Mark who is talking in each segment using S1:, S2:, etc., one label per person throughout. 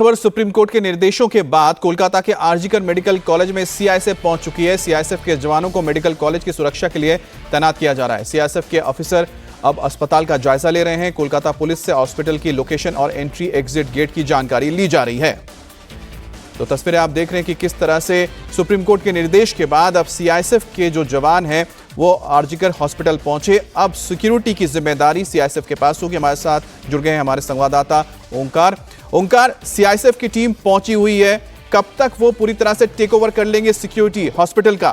S1: खबर supreme court के निर्देशों के बाद कोलकाता के आरजीकर मेडिकल कॉलेज में सीआईएसएफ पहुंच चुकी है। सीआईएसएफ के जवानों को मेडिकल कॉलेज की सुरक्षा के लिए तैनात किया जा रहा है। सीआईएसएफ के ऑफिसर अब अस्पताल का जायजा ले रहे हैं। कोलकाता पुलिस से हॉस्पिटल की लोकेशन और एंट्री एग्जिट गेट की जानकारी ली जा रही है। तो तस्वीरें आप देख रहे हैं कि किस तरह से सुप्रीम कोर्ट के निर्देश के बाद अब सीआईएसएफ के जो जवान हैं वो आरजीकर हॉस्पिटल पहुंचे। अब सिक्योरिटी की जिम्मेदारी सीआईएसएफ के पास होगी। हमारे साथ जुड़ गए हैं हमारे संवाददाता ओंकार, सीआईएसएफ की टीम पहुंची हुई है। कब तक वो पूरी तरह से टेक ओवर कर लेंगे सिक्योरिटी हॉस्पिटल का?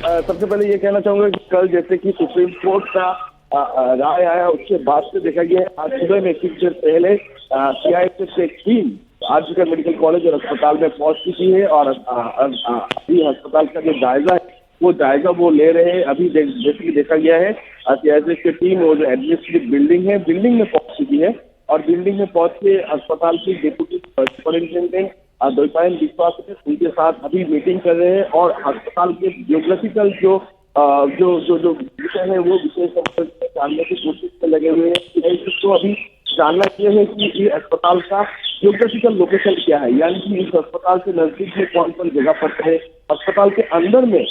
S2: सबसे पहले ये कहना चाहूंगा कि कल जैसे कि सुप्रीम कोर्ट का राय आया, उसके बाद से देखा गया आज सुबह में कुछ देर पहले सीआईएसएफ की टीम आरजीकर मेडिकल कॉलेज और अस्पताल में पहुंच चुकी है और अभी अस्पताल का जो जायजा है वो जायजा वो ले रहे हैं। अभी जैसे कि देखा गया है सीआईएसएफ की टीम वो जो एडमिनिस्ट्रेटिव बिल्डिंग में पहुंच चुकी है और बिल्डिंग में पहुंच के अस्पताल की डिप्टी सुपरिंटेंडेंट द्वैपायन विश्वास उनके साथ अभी मीटिंग कर रहे हैं और अस्पताल के जियोग्राफिकल जो विषय है वो विषय जानने की कोशिश में लगे हुए हैं। तो अभी जानना यह है कि ये अस्पताल का जियोग्राफिकल लोकेशन क्या है, यानी कि इस अस्पताल से नजदीक में कौन कौन जगह पर है, अस्पताल के अंदर में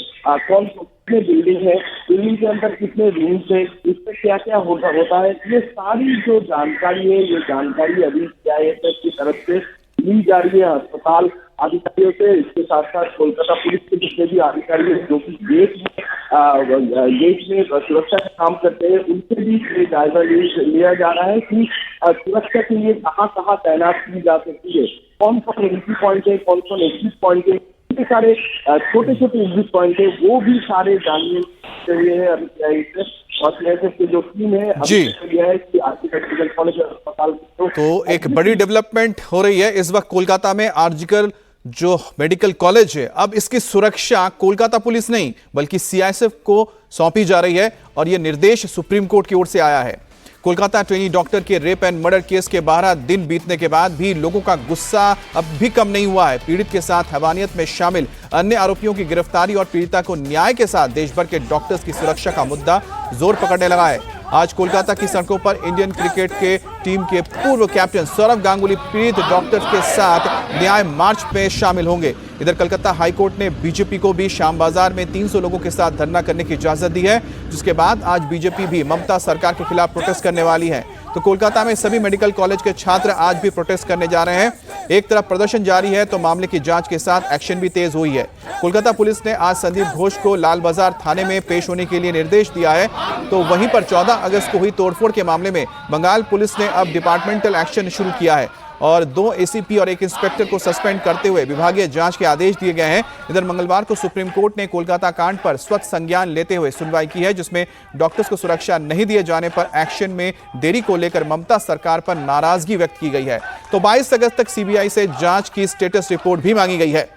S2: कौन कितने बिल्डिंग है, बिल्डिंग के अंदर कितने रूम्स है, इसमें क्या क्या होता है, ये सारी जो जानकारी है ये जानकारी अभी सीआईएसएफ की तरफ से ली जा रही है अस्पताल अधिकारियों से। इसके साथ साथ कोलकाता पुलिस के जितने भी अधिकारी हैं जो कि गेट में सुरक्षा का काम करते हैं उनसे भी ये जायजा लिया जा रहा है कि सुरक्षा के लिए कहाँ कहाँ तैनात की जा सकती है, कौन कौन एंट्री पॉइंट है, कौन कौन एग्जिट पॉइंट है, इतने सारे छोटे छोटे एग्जिट पॉइंट है वो भी सारे जानने चाहिए है। अभी और सीआईएसएफ की जो टीम है है कि आरजीकर मेडिकल कॉलेज और अस्पताल
S1: तो एक बड़ी डेवलपमेंट हो रही है इस वक्त कोलकाता में। आरजीकर जो मेडिकल कॉलेज है अब इसकी सुरक्षा कोलकाता पुलिस नहीं बल्कि सीआईएसएफ को सौंपी जा रही है और यह निर्देश सुप्रीम कोर्ट की ओर से आया है। कोलकाता ट्रेनी डॉक्टर के रेप एंड मर्डर केस के 12 दिन बीतने के बाद भी लोगों का गुस्सा अब भी कम नहीं हुआ है। पीड़ित के साथ हैवानियत में शामिल अन्य आरोपियों की गिरफ्तारी और पीड़िता को न्याय के साथ देश भर के डॉक्टर्स की सुरक्षा का मुद्दा जोर पकड़ने लगा है। आज कोलकाता की सड़कों पर इंडियन क्रिकेट के टीम के पूर्व कैप्टन सौरव गांगुली पीड़ित डॉक्टर्स के साथ न्याय मार्च में शामिल होंगे। इधर कलकत्ता हाईकोर्ट ने बीजेपी को भी श्याम बाजार में 300 लोगों के साथ धरना करने की इजाजत दी है, जिसके बाद आज बीजेपी भी ममता सरकार के खिलाफ प्रोटेस्ट करने वाली है। तो कोलकाता में सभी मेडिकल कॉलेज के छात्र आज भी प्रोटेस्ट करने जा रहे हैं। एक तरफ प्रदर्शन जारी है तो मामले की जांच के साथ एक्शन भी तेज हुई है। कोलकाता पुलिस ने आज संदीप घोष को लाल बाजार थाने में पेश होने के लिए निर्देश दिया है। तो वहीं पर 14 अगस्त को हुई तोड़फोड़ के मामले में बंगाल पुलिस ने अब डिपार्टमेंटल एक्शन शुरू किया है और 2 एसीपी और 1 इंस्पेक्टर को सस्पेंड करते हुए विभागीय जांच के आदेश दिए गए हैं। इधर मंगलवार को सुप्रीम कोर्ट ने कोलकाता कांड पर स्वतः संज्ञान लेते हुए सुनवाई की है, जिसमें डॉक्टर्स को सुरक्षा नहीं दिए जाने पर एक्शन में देरी को लेकर ममता सरकार पर नाराजगी व्यक्त की गई है। तो 22 अगस्त तक सीबीआई से जांच की स्टेटस रिपोर्ट भी मांगी गई है।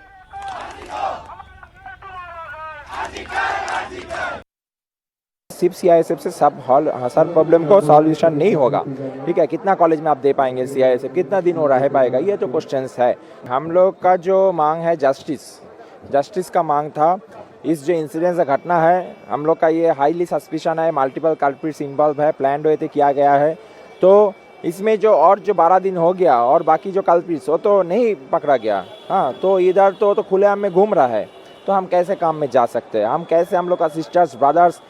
S3: सिर्फ सीआईएसएफ से सब प्रॉब्लम को सॉल्यूशन नहीं होगा। ठीक है, कितना कॉलेज में आप दे पाएंगे सीआईएसएफ, कितना दिन और रह पाएगा, ये तो क्वेश्चंस है। हम लोग का जो मांग है जस्टिस का मांग था। इस जो इंसिडेंट का घटना है हम लोग का ये हाईली सस्पिशन है, मल्टीपल कल्प्रिट्स इन्वॉल्व है, प्लान वे किया गया है। तो इसमें जो 12 दिन हो गया और बाकी जो कल्प्रिट्स वो तो नहीं पकड़ा गया। हाँ, तो इधर तो खुलेआम में घूम रहा है। तो हम कैसे काम में जा सकते हैं, हम कैसे हम लोग का सिस्टर्स ब्रदर्स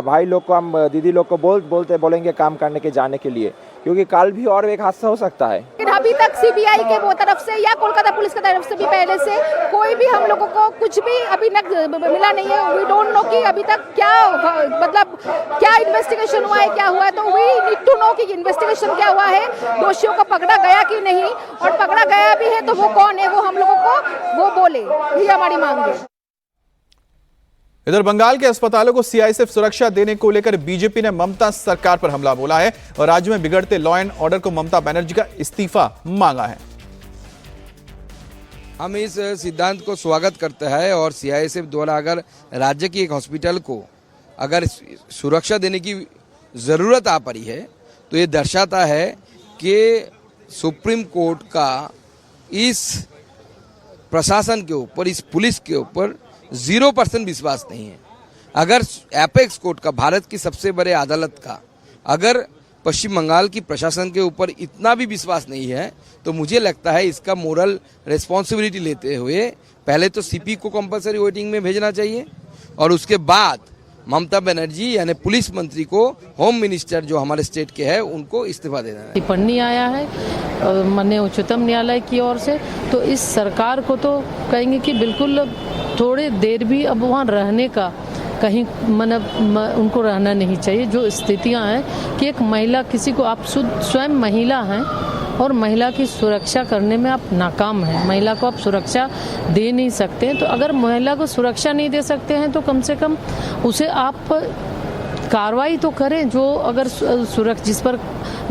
S3: भाई लोग को, हम दीदी लोग को बोलेंगे काम करने के जाने के लिए, क्योंकि कल भी और एक हादसा हो सकता है।
S4: अभी तक सीबीआई के वो तरफ से या कोलकाता पुलिस की तरफ से भी पहले से कोई भी हम लोगों को कुछ भी अभी तक मिला नहीं है। वी डोंट नो कि अभी तक क्या इन्वेस्टिगेशन हुआ है, क्या हुआ है। तो वी नीड टू नो कि इन्वेस्टिगेशन क्या हुआ है, दोषियों को पकड़ा गया कि नहीं, और पकड़ा गया भी है तो वो कौन है वो हम लोगों को वो बोले, ये हमारी मांग है।
S1: इधर बंगाल के अस्पतालों को सीआईएसएफ सुरक्षा देने को लेकर बीजेपी ने ममता सरकार पर हमला बोला है और राज्य में बिगड़ते लॉ एंड ऑर्डर को ममता बनर्जी का इस्तीफा मांगा है।
S5: हम इस सिद्धांत को स्वागत करते हैं और सीआईएसएफ द्वारा अगर राज्य की एक हॉस्पिटल को अगर सुरक्षा देने की जरूरत आ पड़ी है तो ये दर्शाता है कि सुप्रीम कोर्ट का इस प्रशासन के ऊपर, इस पुलिस के ऊपर 0% विश्वास नहीं है। अगर एपेक्स कोर्ट का, भारत की सबसे बड़े अदालत का, अगर पश्चिम बंगाल की प्रशासन के ऊपर इतना भी विश्वास नहीं है, तो मुझे लगता है इसका मोरल रिस्पॉन्सिबिलिटी लेते हुए पहले तो सीपी को कंपलसरी वेटिंग में भेजना चाहिए और उसके बाद ममता बनर्जी यानी पुलिस मंत्री को, होम मिनिस्टर जो हमारे स्टेट के हैं, उनको इस्तीफा देना है।
S6: टिप्पणी आया है माननीय उच्चतम न्यायालय की ओर से, तो इस सरकार को तो कहेंगे कि बिल्कुल थोड़ी देर भी अब वहाँ रहने का कहीं उनको रहना नहीं चाहिए। जो स्थितियां हैं कि एक महिला, किसी को आप स्वयं महिला हैं और महिला की सुरक्षा करने में आप नाकाम हैं, महिला को आप सुरक्षा दे नहीं सकते हैं, तो अगर महिला को सुरक्षा नहीं दे सकते हैं तो कम से कम उसे आप कार्रवाई तो करें। जो अगर जिस पर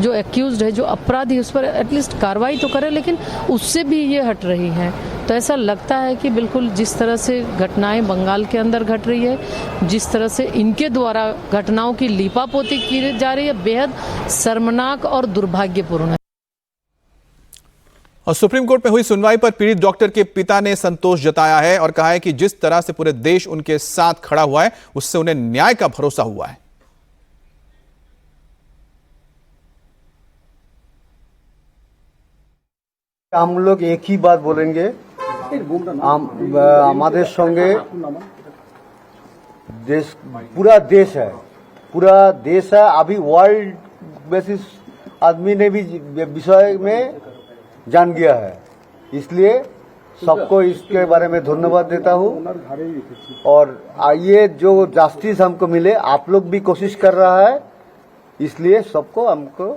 S6: जो एक्यूज्ड है, जो अपराधी, उस पर एटलीस्ट कार्रवाई तो करें, लेकिन उससे भी ये हट रही हैं। तो ऐसा लगता है कि बिल्कुल जिस तरह से घटनाएं बंगाल के अंदर घट रही है, जिस तरह से इनके द्वारा घटनाओं की लीपापोती की जा रही है, बेहद शर्मनाक और दुर्भाग्यपूर्ण है।
S1: और सुप्रीम कोर्ट में हुई सुनवाई पर पीड़ित डॉक्टर के पिता ने संतोष जताया है और कहा है कि जिस तरह से पूरे देश उनके साथ खड़ा हुआ है, उससे उन्हें न्याय का भरोसा हुआ है।
S7: हम लोग एक ही बात बोलेंगे, हमारे संगे देश, पूरा देश है। अभी वर्ल्ड बेसिस आदमी ने भी विषय में जान गया है, इसलिए सबको इसके बारे में धन्यवाद देता हूँ। और ये जो जस्टिस हमको मिले, आप लोग भी कोशिश कर रहा है, इसलिए सबको हमको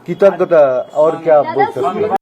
S7: कृतज्ञता और क्या बोल सकते हैं।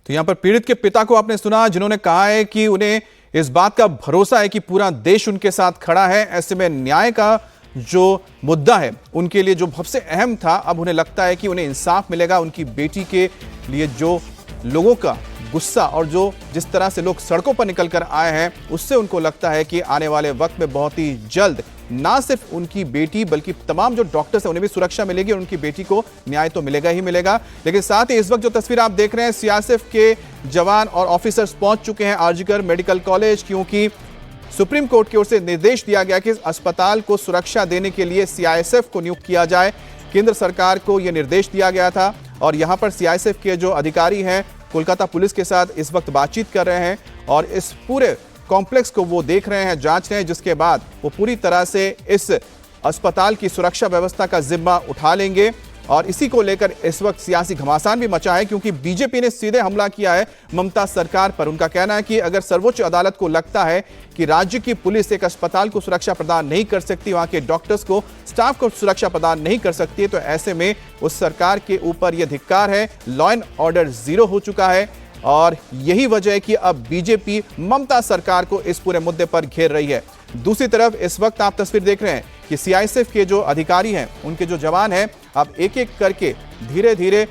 S1: तो यहां पर पीड़ित के पिता को आपने सुना, जिन्होंने कहा है कि उन्हें इस बात का भरोसा है कि पूरा देश उनके साथ खड़ा है। ऐसे में न्याय का जो मुद्दा है उनके लिए जो सबसे अहम था, अब उन्हें लगता है कि उन्हें इंसाफ मिलेगा। उनकी बेटी के लिए जो लोगों का गुस्सा और जो जिस तरह से लोग सड़कों पर निकलकर आए हैं, उससे उनको लगता है कि आने वाले वक्त में बहुत ही जल्द ना सिर्फ उनकी बेटी बल्कि तमाम जो डॉक्टर्स हैं उन्हें भी सुरक्षा मिलेगी और उनकी बेटी को न्याय तो मिलेगा ही मिलेगा। लेकिन साथ ही इस वक्त जो तस्वीर आप देख रहे हैं, सीआईएसएफ के जवान और ऑफिसर्स पहुंच चुके हैं आरजीकर मेडिकल कॉलेज, क्योंकि सुप्रीम कोर्ट की ओर से निर्देश दिया गया कि इस अस्पताल को सुरक्षा देने के लिए सीआईएसएफ को नियुक्त किया जाए। केंद्र सरकार को यह निर्देश दिया गया था और यहां पर सीआईएसएफ के जो अधिकारी हैं कोलकाता पुलिस के साथ इस वक्त बातचीत कर रहे हैं और इस पूरे कॉम्प्लेक्स को वो देख रहे हैं, जांच रहे हैं, जिसके बाद वो पूरी तरह से इस अस्पताल की सुरक्षा व्यवस्था का जिम्मा उठा लेंगे। और इसी को लेकर इस वक्त सियासी घमासान भी मचा है, क्योंकि बीजेपी ने सीधे हमला किया है ममता सरकार पर। उनका कहना है कि अगर सर्वोच्च अदालत को लगता है कि राज्य की पुलिस एक अस्पताल को सुरक्षा प्रदान नहीं कर सकती, वहां के डॉक्टर्स को, स्टाफ को सुरक्षा प्रदान नहीं कर सकती है, तो ऐसे में उस सरकार के ऊपर यह धिक्कार है। लॉ एंड ऑर्डर जीरो हो चुका है और यही वजह है कि अब बीजेपी ममता सरकार को इस पूरे मुद्दे पर घेर रही है। दूसरी तरफ इस वक्त आप तस्वीर देख रहे हैं कि सीआईएसएफ के जो अधिकारी हैं, उनके जो जवान हैं, अब एक एक करके धीरे धीरे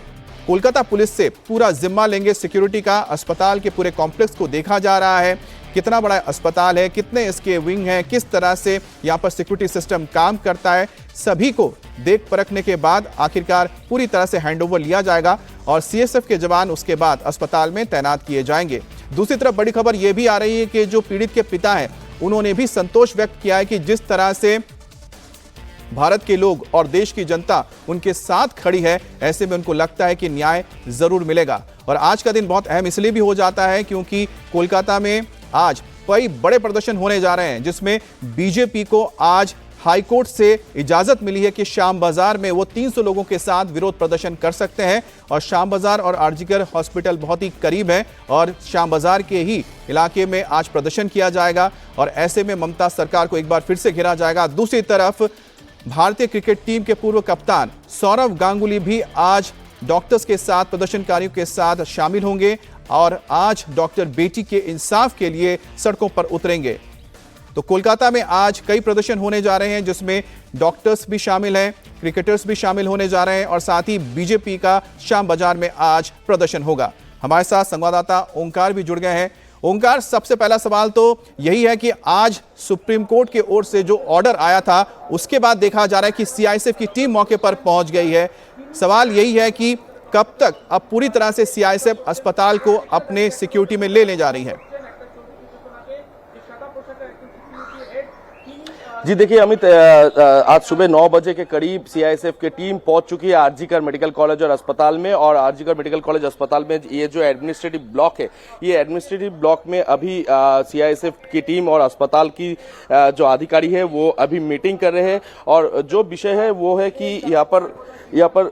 S1: कोलकाता पुलिस से पूरा जिम्मा लेंगे सिक्योरिटी का। अस्पताल के पूरे कॉम्प्लेक्स को देखा जा रहा है, कितना बड़ा अस्पताल है, कितने इसके विंग हैं, किस तरह से यहाँ पर सिक्योरिटी सिस्टम काम करता है, सभी को देख परखने के बाद आखिरकार पूरी तरह से हैंडओवर लिया जाएगा और सीएसएफ के जवान उसके बाद अस्पताल में तैनात किए जाएंगे। दूसरी तरफ बड़ी खबर यह भी आ रही है कि जो पीड़ित के पिता हैं, उन्होंने भी संतोष व्यक्त किया है कि जिस तरह से भारत के लोग और देश की जनता उनके साथ खड़ी है, ऐसे में उनको लगता है कि न्याय जरूर मिलेगा। और आज का दिन बहुत अहम इसलिए भी हो जाता है क्योंकि कोलकाता में आज कई बड़े प्रदर्शन होने जा रहे हैं, जिसमें बीजेपी को आज हाईकोर्ट से इजाजत मिली है कि श्याम बाजार में वो 300 लोगों के साथ विरोध प्रदर्शन कर सकते हैं। और श्याम बाजार और आरजीकर हॉस्पिटल बहुत ही करीब है और श्याम बाजार के ही इलाके में आज प्रदर्शन किया जाएगा और ऐसे में ममता सरकार को एक बार फिर से घेरा जाएगा। दूसरी तरफ भारतीय क्रिकेट टीम के पूर्व कप्तान सौरव गांगुली भी आज डॉक्टर्स के साथ, प्रदर्शनकारियों के साथ शामिल होंगे और आज डॉक्टर बेटी के इंसाफ के लिए सड़कों पर उतरेंगे। तो कोलकाता में आज कई प्रदर्शन होने जा रहे हैं, जिसमें डॉक्टर्स भी शामिल हैं, क्रिकेटर्स भी शामिल होने जा रहे हैं और साथ ही बीजेपी का श्याम बाजार में आज प्रदर्शन होगा। हमारे साथ संवाददाता ओंकार भी जुड़ गए हैं। ओंकार, सबसे पहला सवाल तो यही है कि आज सुप्रीम कोर्ट की ओर से जो ऑर्डर आया था, उसके बाद देखा जा रहा है कि सीआईएसएफ की टीम मौके पर पहुंच गई है। सवाल यही है कि कब तक अब पूरी तरह से सीआईएसएफ अस्पताल को अपने सिक्योरिटी में लेने जा रही है?
S8: जी देखिए अमित, आज सुबह 9 बजे के करीब सीआईएसएफ की टीम पहुंच चुकी है आरजीकर मेडिकल कॉलेज और अस्पताल में। और आरजीकर मेडिकल कॉलेज अस्पताल में ये जो एडमिनिस्ट्रेटिव ब्लॉक है, ये एडमिनिस्ट्रेटिव ब्लॉक में अभी सीआईएसएफ की टीम और अस्पताल की जो अधिकारी है वो अभी मीटिंग कर रहे हैं। और जो विषय है वो है कि यहाँ पर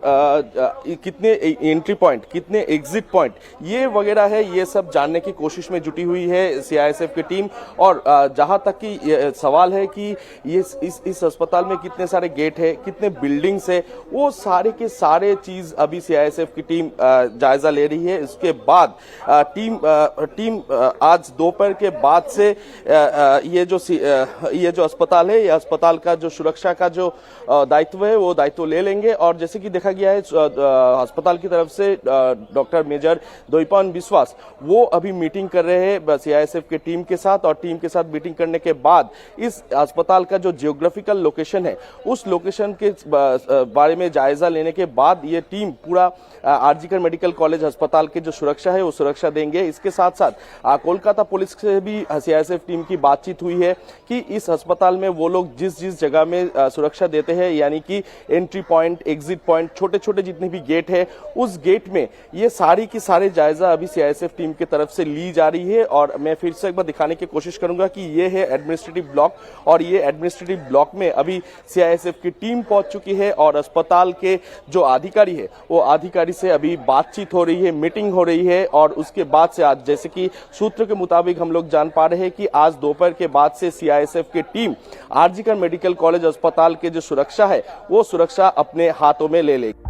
S8: कितने एंट्री पॉइंट, कितने एग्जिट पॉइंट, ये वगैरह है, ये सब जानने की कोशिश में जुटी हुई है सीआईएसएफ की टीम। और जहां तक कि सवाल है कि ये इस अस्पताल में कितने सारे गेट है, कितने बिल्डिंग्स है, वो सारे के सारे चीज अभी सीआईएसएफ की टीम जायजा ले रही है। इसके बाद टीम आज दोपहर के बाद से ये जो अस्पताल है, ये अस्पताल का जो सुरक्षा का जो दायित्व है वो दायित्व ले लेंगे। और जैसे कि देखा गया है अस्पताल की तरफ से डॉक्टर मेजर द्वैपायन बिश्वास वो अभी मीटिंग कर रहे हैं सीआईएसएफ की टीम के साथ। और टीम के साथ मीटिंग करने के बाद इस अस्पताल का जो जियोग्राफिकल लोकेशन है, उस लोकेशन के बारे में जायजा लेने के बाद ये टीम पूरा आरजीकर मेडिकल कॉलेज अस्पताल की जो सुरक्षा है वो सुरक्षा देंगे। इसके साथ साथ कोलकाता पुलिस से भी सीआईएसएफ टीम की बातचीत हुई है कि इस अस्पताल में वो लोग जिस जगह में सुरक्षा देते हैं, यानी कि एंट्री पॉइंट, एग्जिट पॉइंट, छोटे छोटे जितने भी गेट है, उस गेट में ये सारी की सारे जायजा अभी सीआईएसएफ टीम की तरफ से ली जा रही है। और मैं फिर से एक बार दिखाने की कोशिश करूंगा कि ये है एडमिनिस्ट्रेटिव ब्लॉक, और ये एडमिनिस्ट्रेटिव ब्लॉक में अभी सीआईएसएफ की टीम पहुंच चुकी है। और अस्पताल के जो अधिकारी है वो अधिकारी से अभी बातचीत हो रही है, मीटिंग हो रही है। और उसके बाद से आज, जैसे कि सूत्र के मुताबिक हम लोग जान पा रहे हैं कि आज दोपहर के बाद से सीआईएसएफ की टीम आरजीकर मेडिकल कॉलेज अस्पताल के जो सुरक्षा है वो सुरक्षा अपने हाथों में ले लेगी।